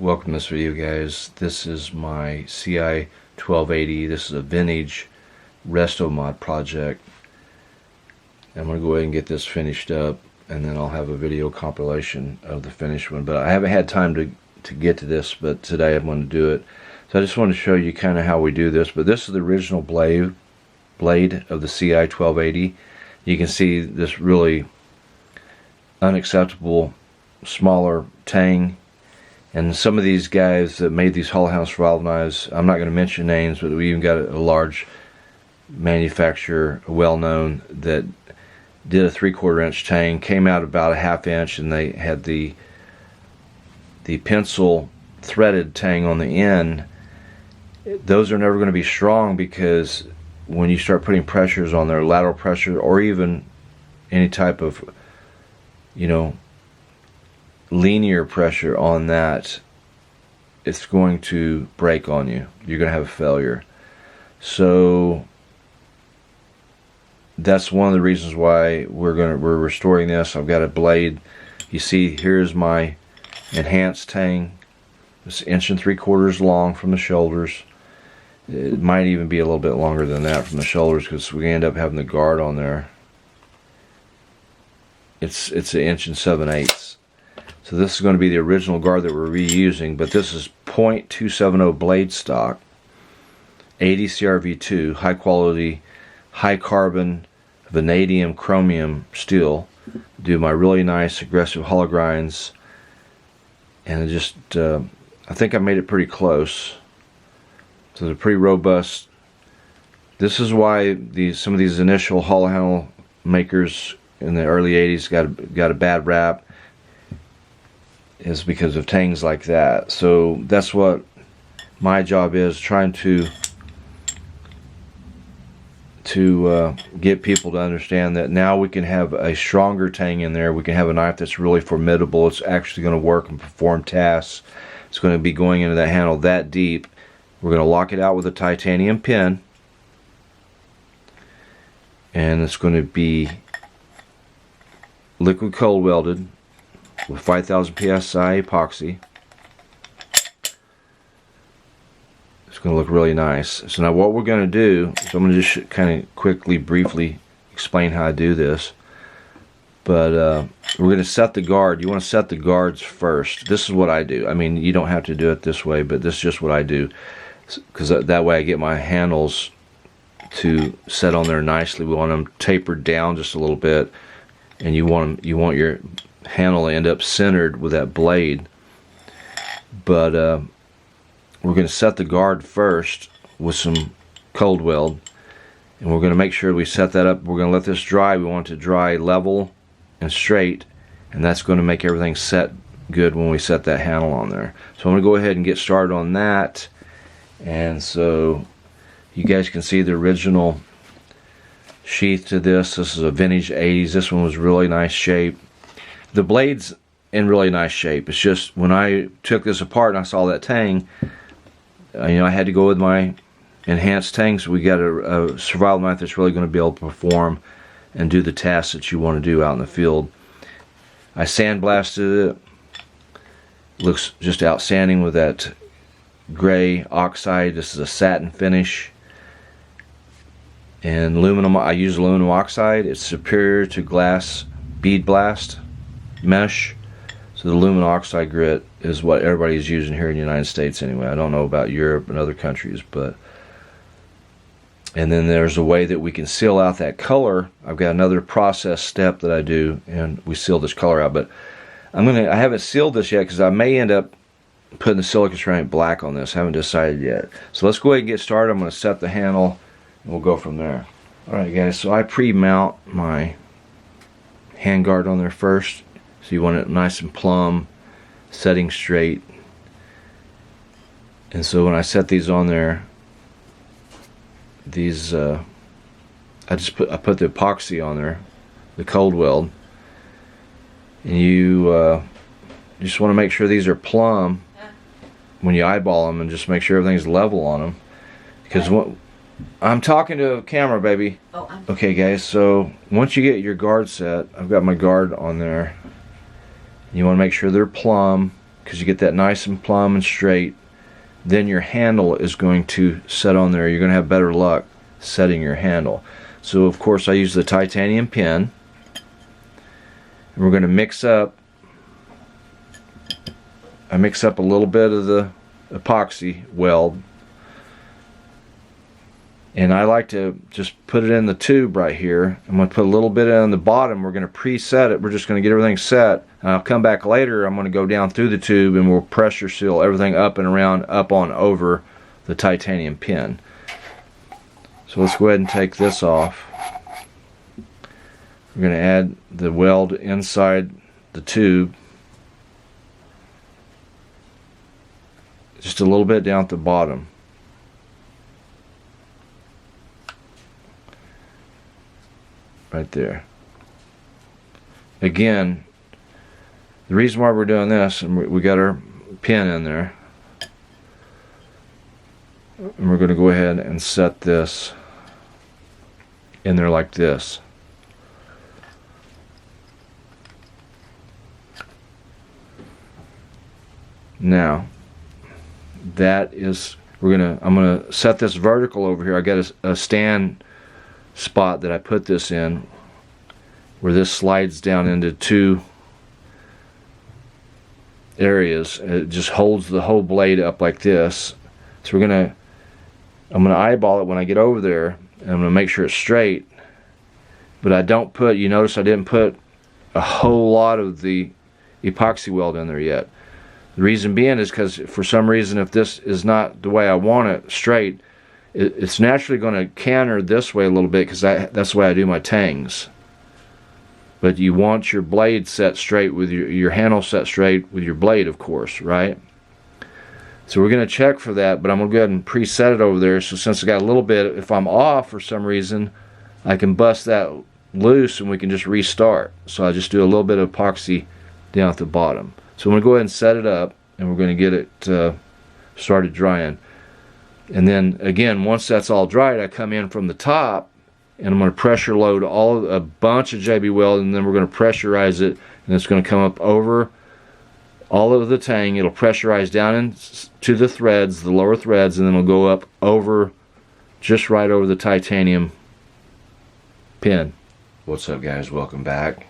Welcome to this video, guys. This is my CI1280. This is a vintage resto mod project. I'm going to go ahead and get this finished up, and then I'll have a video compilation of the finished one. But I haven't had time to get to this, but today I'm going to do it. So I just want to show you kind of how we do this. But this is the original blade of the CI1280. You can see this really unacceptable smaller Tang. And some of these guys that made these hollow house valve knives, I'm not going to mention names, but we even got a large manufacturer, well-known, that did a 3/4 inch Tang, came out about a 1/2 inch, and they had the pencil threaded Tang on the end. Those are never going to be strong, because when you start putting pressures on there, lateral pressure, or even any type of, linear pressure on that, it's going to break on you. You're going to have a failure. So that's one of the reasons why we're restoring this. I've got a blade. You see, here's my enhanced Tang. It's 1 3/4 long from the shoulders. It might even be a little bit longer than that from the shoulders, because we end up having the guard on there. It's 1 7/8. So this is going to be the original guard that we're reusing, but this is .270 blade stock, 80 CRV2, high quality, high carbon, vanadium chromium steel. Do my really nice aggressive hollow grinds, and I think I made it pretty close. So they're pretty robust. This is why some of these initial hollow handle makers in the early 80s got a bad rap, is because of Tangs like that. So that's what my job is, trying to get people to understand that now we can have a stronger Tang in there. We can have a knife that's really formidable. It's actually going to work and perform tasks. It's going to be going into that handle that deep. We're going to lock it out with a titanium pin, and it's going to be liquid cold welded with 5,000 psi epoxy. It's going to look really nice. So now what we're going to do, so I'm going to just kind of quickly, briefly explain how I do this. But we're going to set the guard. You want to set the guards first. This is what I do. I mean, you don't have to do it this way, but this is just what I do, because that way I get my handles to set on there nicely. We want them tapered down just a little bit, and you want your handle to end up centered with that blade. But we're going to set the guard first with some cold weld, and we're going to make sure we set that up. We're going to let this dry. We want it to dry level and straight, and that's going to make everything set good when we set that handle on there. So I'm going to go ahead and get started on that. And so you guys can see the original sheath to this. This is a vintage 80s. This one was really nice shape. The blade's in really nice shape. It's just when I took this apart and I saw that Tang, I had to go with my enhanced Tang. So we got a survival knife that's really going to be able to perform and do the tasks that you want to do out in the field. I sandblasted it. Looks just outstanding with that gray oxide. This is a satin finish. And aluminum, I use aluminum oxide. It's superior to glass bead blast mesh. So the aluminum oxide grit is what everybody's using here in the United States anyway. I don't know about Europe and other countries, but and then there's a way that we can seal out that color. I've got another process step that I do, and we seal this color out. But I haven't sealed this yet, because I may end up putting the silica ceramic black on this. I haven't decided yet. So let's go ahead and get started. I'm going to set the handle, and we'll go from there. Alright guys, so I pre-mount my handguard on there first. So you want it nice and plumb, setting straight. And so when I set these on there, these I put the epoxy on there, the cold weld, and you just want to make sure these are plumb when you eyeball them, and just make sure everything's level on them, because I'm talking to a camera, baby. Okay guys, so once you get your guard set, I've got my guard on there. You want to make sure they're plumb. because you get that nice and plumb and straight, then your handle is going to set on there. You're going to have better luck setting your handle. So of course I use the titanium pin, and we're going to mix up. I mix up a little bit of the epoxy weld, and I like to just put it in the tube right here. I'm going to put a little bit on the bottom. We're going to preset it. We're just going to get everything set, and I'll come back later. I'm going to go down through the tube and we'll pressure seal everything up and around, up on over the titanium pin. So let's go ahead and take this off. We're going to add the weld inside the tube, just a little bit down at the bottom. Right there. Again, the reason why we're doing this, and we got our pin in there, and we're going to go ahead and set this in there like this. Now, that is, I'm gonna set this vertical over here. I got a stand spot that I put this in, where this slides down into two areas. It just holds the whole blade up like this. So I'm gonna eyeball it when I get over there, and I'm gonna make sure it's straight. But I don't put, you notice I didn't put a whole lot of the epoxy weld in there yet. The reason being is because for some reason, if this is not the way I want it straight, it's naturally going to canter this way a little bit, because that's the way I do my tangs. But you want your blade set straight with your handle set straight with your blade, of course, right? So we're going to check for that, but I'm going to go ahead and preset it over there. So since I got a little bit, if I'm off for some reason, I can bust that loose and we can just restart. So I just do a little bit of epoxy down at the bottom. So I'm going to go ahead and set it up, and we're going to get it started drying. And then again, once that's all dried, I come in from the top, and I'm going to pressure load a bunch of JB Weld, and then we're going to pressurize it, and it's going to come up over all of the tang. It'll pressurize down into the threads, the lower threads, and then it'll go up over, just right over the titanium pin. What's up, guys? Welcome back.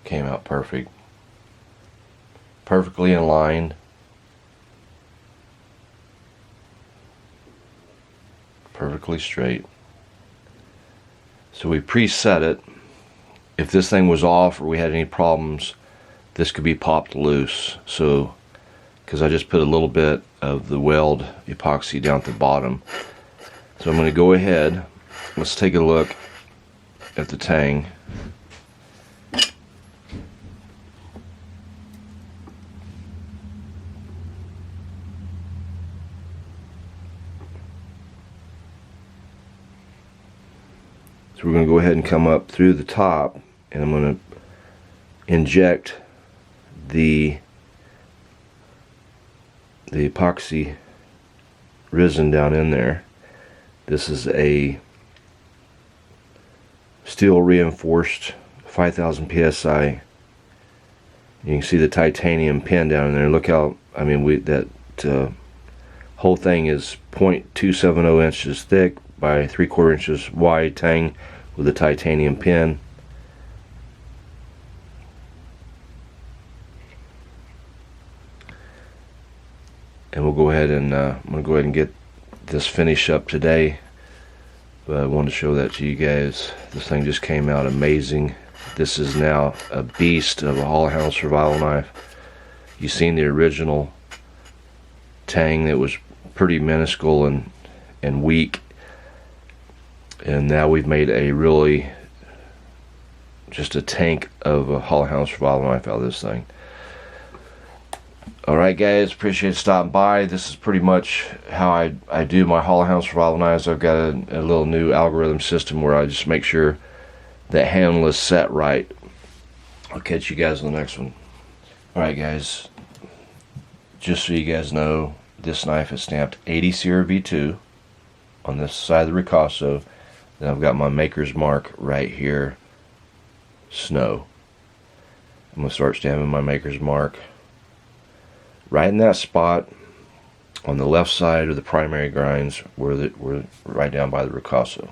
Came out perfect. Perfectly in line. Perfectly straight. So we preset it. If this thing was off or we had any problems, this could be popped loose. So, because I just put a little bit of the weld epoxy down at the bottom. So I'm going to go ahead. Let's take a look at the tang. So we're going to go ahead and come up through the top, and I'm going to inject the epoxy resin down in there. This is a steel reinforced 5000 psi. You can see the titanium pin down in there. Look how, I mean, that whole thing is 0.270 inches thick by 3/4 inches wide tang with a titanium pin. And we'll go ahead and I'm going to go ahead and get this finish up today. But I wanted to show that to you guys. This thing just came out amazing. This is now a beast of a Hall House survival knife. You've seen the original Tang that was pretty minuscule and weak. And now we've made a really, just a tank of a Hall House survival knife out of this thing. Alright guys, appreciate stopping by. This is pretty much how I do my Hall House survival knives. I've got a little new algorithm system where I just make sure that handle is set right. I'll catch you guys in the next one. Alright guys, just so you guys know, this knife is stamped 80 Sierra V2 on this side of the ricasso. Then I've got my maker's mark right here, Snow. I'm going to start stamping my maker's mark right in that spot on the left side of the primary grinds, where right down by the ricasso.